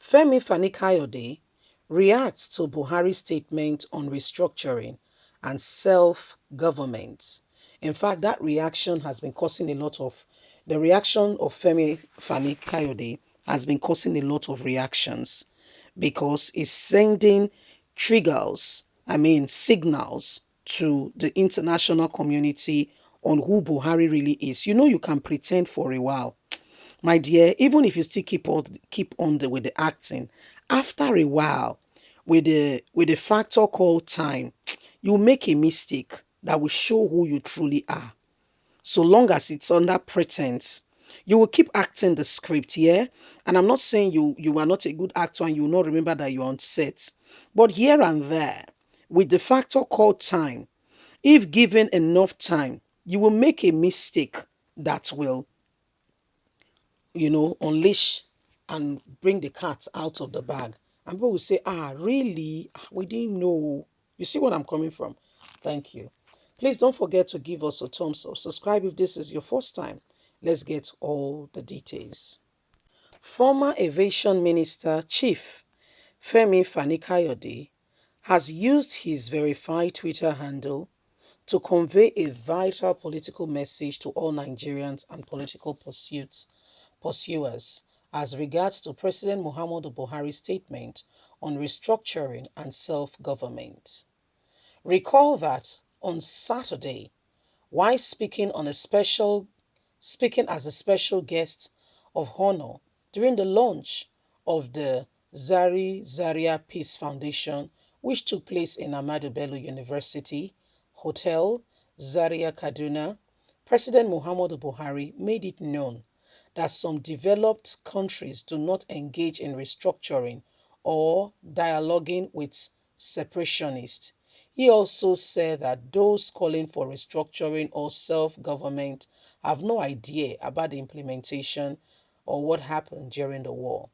Femi Fani-Kayode reacts to Buhari's statement on restructuring and self-government. In fact, that reaction has been causing a lot of the reaction of Femi Fani-Kayode has been causing a lot of reactions because it's sending signals to the international community on who Buhari really is. You know, you can pretend for a while, my dear, even if you still with the acting, after a while, with the factor called time, you make a mistake that will show who you truly are. So long as it's under pretense, you will keep acting the script, yeah. And I'm not saying you are not a good actor and you will not remember that you're on set, but here and there, with the factor called time, if given enough time, you will make a mistake that will unleash and bring the cat out of the bag. And people will say, really? We didn't know. You see what I'm coming from? Thank you. Please don't forget to give us a thumbs up. Subscribe if this is your first time. Let's get all the details. Former Aviation Minister Chief Femi Fani-Kayode has used his verified Twitter handle to convey a vital political message to all Nigerians and political pursuers as regards to President Muhammadu Buhari's statement on restructuring and self-government. Recall that on Saturday, while speaking as a special guest of honor during the launch of the Zaria Peace Foundation, which took place in Ahmadu Bello University Hotel, Zaria, Kaduna, President Muhammadu Buhari made it known that some developed countries do not engage in restructuring or dialoguing with separationists. He also said that those calling for restructuring or self-government have no idea about the implementation or what happened during the war.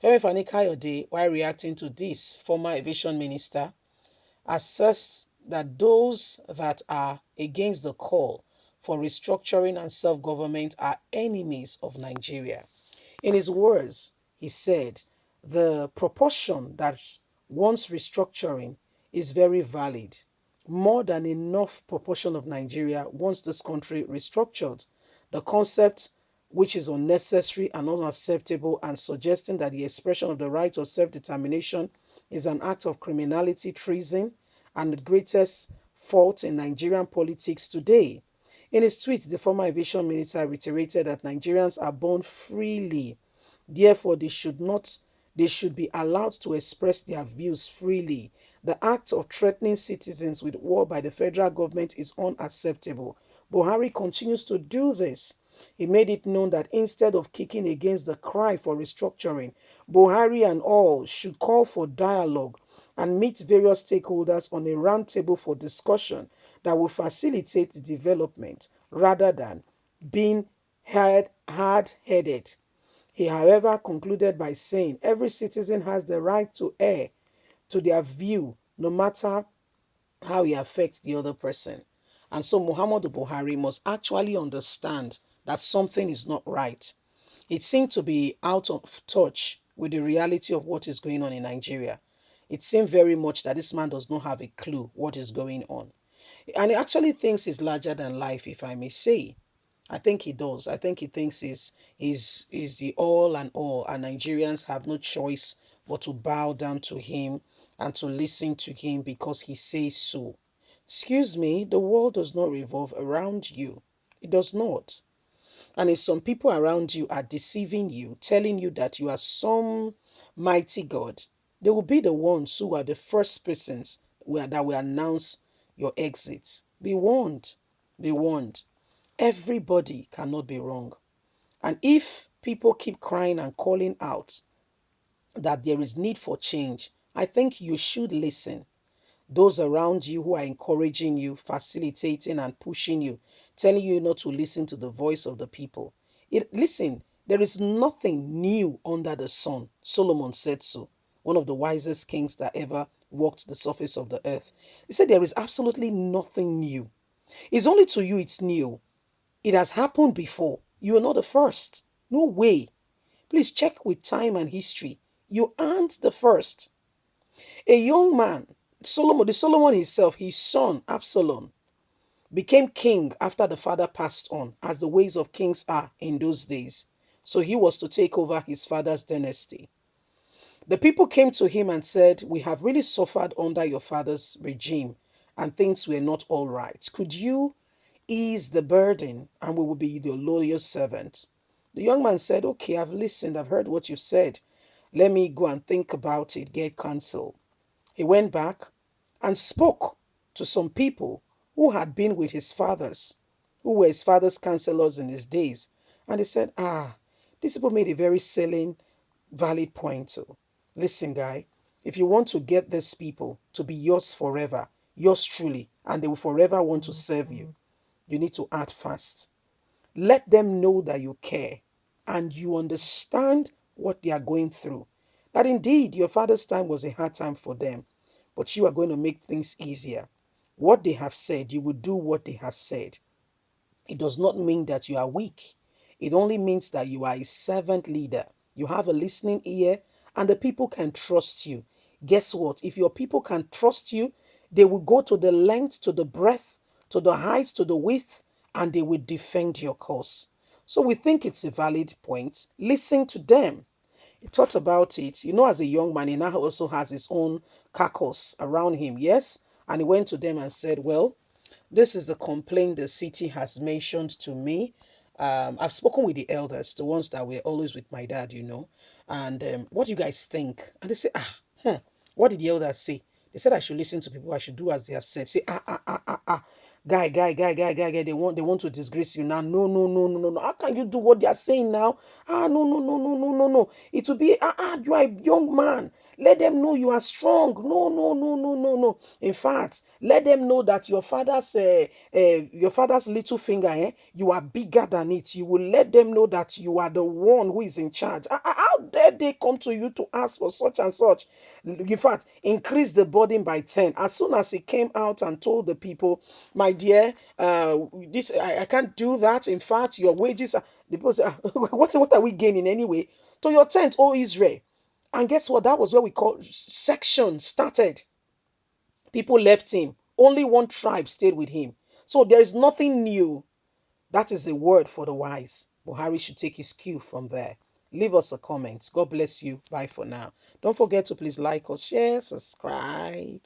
Femi Fani-Kayode, while reacting to this, former aviation minister, asserts that those that are against the call for restructuring and self-government are enemies of Nigeria. In his words, he said, the proportion that wants restructuring is very valid. More than enough proportion of Nigeria wants this country restructured. The concept, which is unnecessary and unacceptable, and suggesting that the expression of the right of self-determination is an act of criminality, treason, and the greatest fault in Nigerian politics today. In his tweet, the former aviation minister reiterated that Nigerians are born freely. Therefore, they should be allowed to express their views freely. The act of threatening citizens with war by the federal government is unacceptable. Buhari continues to do this. He made it known that instead of kicking against the cry for restructuring, Buhari and all should call for dialogue and meet various stakeholders on a roundtable for discussion that will facilitate the development rather than being hard-headed. He, however, concluded by saying every citizen has the right to air to their view, no matter how it affects the other person. And so Muhammadu Buhari must actually understand that something is not right. It seemed to be out of touch with the reality of what is going on in Nigeria. It seemed very much that this man does not have a clue what is going on. And he actually thinks he's larger than life, if I may say. I think he does. I think he thinks he's the all and all, and Nigerians have no choice but to bow down to him and to listen to him because he says so. Excuse me, the world does not revolve around you. It does not. And if some people around you are deceiving you, telling you that you are some mighty God, they will be the ones who are the first persons that will announce your exit. Be warned. Be warned. Everybody cannot be wrong. And if people keep crying and calling out that there is need for change, I think you should listen. Those around you who are encouraging you, facilitating and pushing you, telling you not to listen to the voice of the people. Listen, there is nothing new under the sun. Solomon said so, one of the wisest kings that ever walked the surface of the earth. He said there is absolutely nothing new. It's only to you it's new. It has happened before. You are not the first. No way. Please check with time and history. You aren't the first. A young man, Solomon himself, his son Absalom, became king after the father passed on, as the ways of kings are in those days. So he was to take over his father's dynasty. The people came to him and said, "We have really suffered under your father's regime, and things were not all right. Could you ease the burden, and we will be your loyal servants?" The young man said, "Okay, I've listened, I've heard what you said. Let me go and think about it, get counsel." He went back and spoke to some people who had been with his fathers, who were his father's counselors in his days. And he said, these people made a very salient, valid point too. Listen, guy, if you want to get these people to be yours forever, yours truly, and they will forever want to serve you, you need to act fast. Let them know that you care and you understand what they are going through. That indeed your father's time was a hard time for them, but you are going to make things easier. What they have said, you will do what they have said. It does not mean that you are weak. It only means that you are a servant leader. You have a listening ear, and the people can trust you. Guess what? If your people can trust you, they will go to the length, to the breadth, to the height, to the width, and they will defend your cause. So we think it's a valid point. Listen to them. He talked about it. As a young man, he now also has his own caucus around him. Yes. And he went to them and said, "Well, this is the complaint the city has mentioned to me. I've spoken with the elders, the ones that were always with my dad. And what do you guys think?" And they say, what did the elders say? They said I should listen to people. I should do as they have said. Say, guy. They want to disgrace you now. No, no, no, no, no, no. How can you do what they are saying now? No, no, no, no, no, no, no. It will be, you are a young man. Let them know you are strong. No, no, no, no, no, no. In fact, let them know that your father's little finger, you are bigger than it. You will let them know that you are the one who is in charge. How dare they come to you to ask for such and such? In fact, increase the burden by 10. As soon as he came out and told the people, "My dear, this I can't do that. In fact, your wages are," the people say, what are we gaining anyway? To your tent, O Israel. And guess what? That was where we call section started. People left him. Only one tribe stayed with him. So there is nothing new. That is a word for the wise. Buhari should take his cue from there. Leave us a comment. God bless you. Bye for now. Don't forget to please like us, share, subscribe.